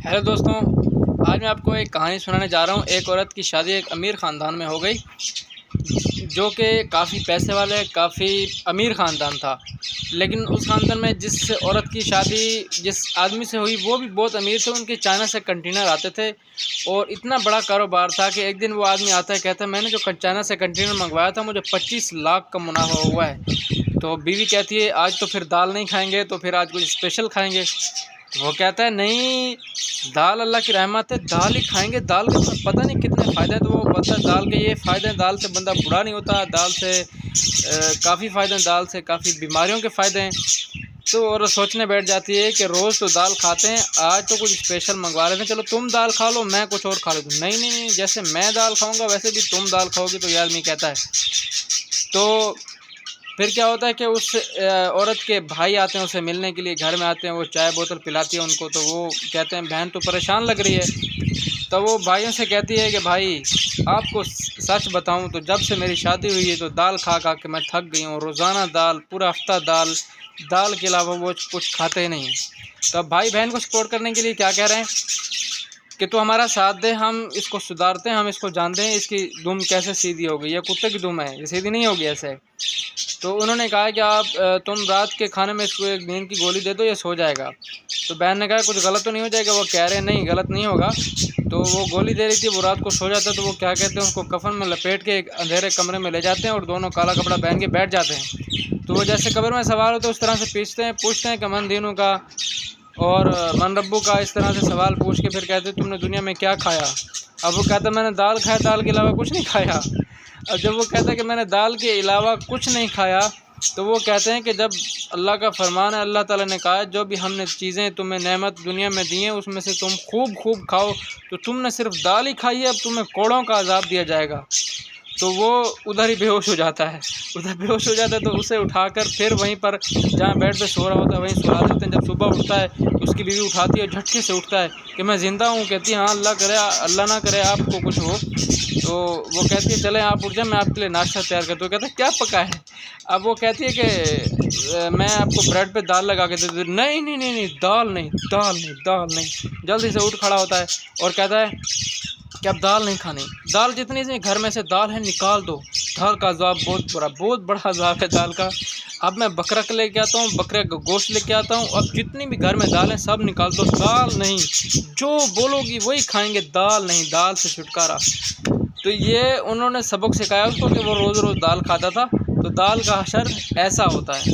Hello दोस्तों, आज मैं आपको एक कहानी सुनाने जा रहा हूँ। एक औरत की शादी एक अमीर ख़ानदान में हो गई, जो कि काफ़ी पैसे वाले, काफ़ी अमीर ख़ानदान था। लेकिन उस ख़ानदान में जिस औरत की शादी जिस आदमी से हुई वो भी बहुत अमीर थे। उनके चाइना से कंटेनर आते थे और इतना बड़ा कारोबार था कि एक दिन वो आदमी आता है, कहता है मैंने जो चाइना से कंटेनर मंगवाया था मुझे 25 लाख का मुनाफा हुआ है। तो बीवी कहती है आज तो फिर दाल नहीं खाएंगे, तो फिर आज कुछ स्पेशल खाएंगे। वो कहता है नहीं, दाल अल्लाह की रहमत है, दाल ही खाएंगे। दाल के तो पता नहीं कितने फ़ायदे हैं। तो वो बोलता है दाल के ये फ़ायदे हैं, दाल से बंदा बूढ़ा नहीं होता, दाल से काफ़ी फ़ायदे हैं, दाल से काफ़ी बीमारियों के फ़ायदे हैं। तो और सोचने बैठ जाती है कि रोज़ तो दाल खाते हैं, आज तो कुछ स्पेशल मंगवा लेते हैं, चलो तुम दाल खा लो मैं कुछ और खा लेता हूँ। नहीं नहीं नहीं, जैसे मैं दाल खाऊँगा वैसे भी तुम दाल खाओगी। तो ये आदमी कहता है। तो फिर क्या होता है कि उस औरत के भाई आते हैं उसे मिलने के लिए, घर में आते हैं, वो चाय बोतल पिलाती है उनको। तो वो कहते हैं बहन तो परेशान लग रही है। तो वो भाइयों से कहती है कि भाई आपको सच बताऊं तो जब से मेरी शादी हुई है तो दाल खा खा के मैं थक गई हूँ। रोज़ाना दाल, पूरा हफ्ता दाल, दाल के अलावा वो कुछ खाते ही नहीं हैं। तो अब भाई बहन को सपोर्ट करने के लिए क्या कह रहे हैं कि तू हमारा साथ दे, हम इसको सुधारते हैं, हम इसको जानते हैं इसकी दुम कैसे सीधी होगी। ये कुत्ते की दुम है, ये सीधी नहीं होगी ऐसे। तो उन्होंने कहा कि आप तुम रात के खाने में इसको एक नींद की गोली दे दो, ये सो जाएगा। तो बहन ने कहा कुछ गलत तो नहीं हो जाएगा। वो कह रहे हैं नहीं गलत नहीं होगा। तो वो गोली दे रही थी, वो रात को सो जाता है। तो वो क्या कहते हैं उसको कफन में लपेट के एक अंधेरे कमरे में ले जाते हैं और दोनों काला कपड़ा पहन के बैठ जाते हैं। तो वो जैसे कब्र में सवाल होते हैं उस तरह से पूछते हैं कि मन दीनों का और मन रब्बू का, इस तरह से सवाल पूछ के फिर कहते तुमने दुनिया में क्या खाया। अब वो कहता मैंने दाल खाया, दाल के अलावा कुछ नहीं खाया। और जब वो कहता है कि मैंने दाल के अलावा कुछ नहीं खाया, तो वो कहते हैं कि जब अल्लाह का फरमान है, अल्लाह ताला ने कहा जो भी हमने चीज़ें तुम्हें नेमत दुनिया में दी हैं उसमें से तुम खूब खूब खाओ, तो तुमने सिर्फ दाल ही खाई है, अब तुम्हें कोड़ों का अजाब दिया जाएगा। तो वो उधर ही बेहोश हो जाता है। उधर बेहोश हो जाता है तो उसे उठाकर फिर वहीं पर जहाँ बेड पे सो रहा होता है वहीं सुला देते हैं। जब सुबह उठता है तो उसकी बीवी उठाती है, झटके से उठता है कि मैं ज़िंदा हूँ। कहती है हाँ अल्लाह ना करे आपको कुछ हो। तो वो कहती है चले आप उठ जाए, मैं आपके लिए नाश्ता तैयार करती हूँ। कहता है क्या पका है। अब वो कहती है कि मैं आपको ब्रेड पे दाल लगा के दे दूँ। नहीं नहीं नहीं नहीं, दाल नहीं दाल नहीं दाल नहीं। जल्दी से उठ खड़ा होता है और कहता है कि अब दाल नहीं खानी, दाल जितनी सी घर में से दाल है निकाल दो। दाल का अज़ाब बहुत बड़ा अज़ाब है दाल का। अब मैं बकरा के लेके आता हूँ, बकरे का गोश्त लेके आता हूँ, अब जितनी भी घर में दाल है सब निकाल दो। दाल नहीं, जो बोलोगी वही खाएंगे, दाल नहीं, दाल से छुटकारा। तो ये उन्होंने सबक सिखाया उसको कि वो रोज़ रोज़ दाल खाता था। तो दाल का हशर ऐसा होता है।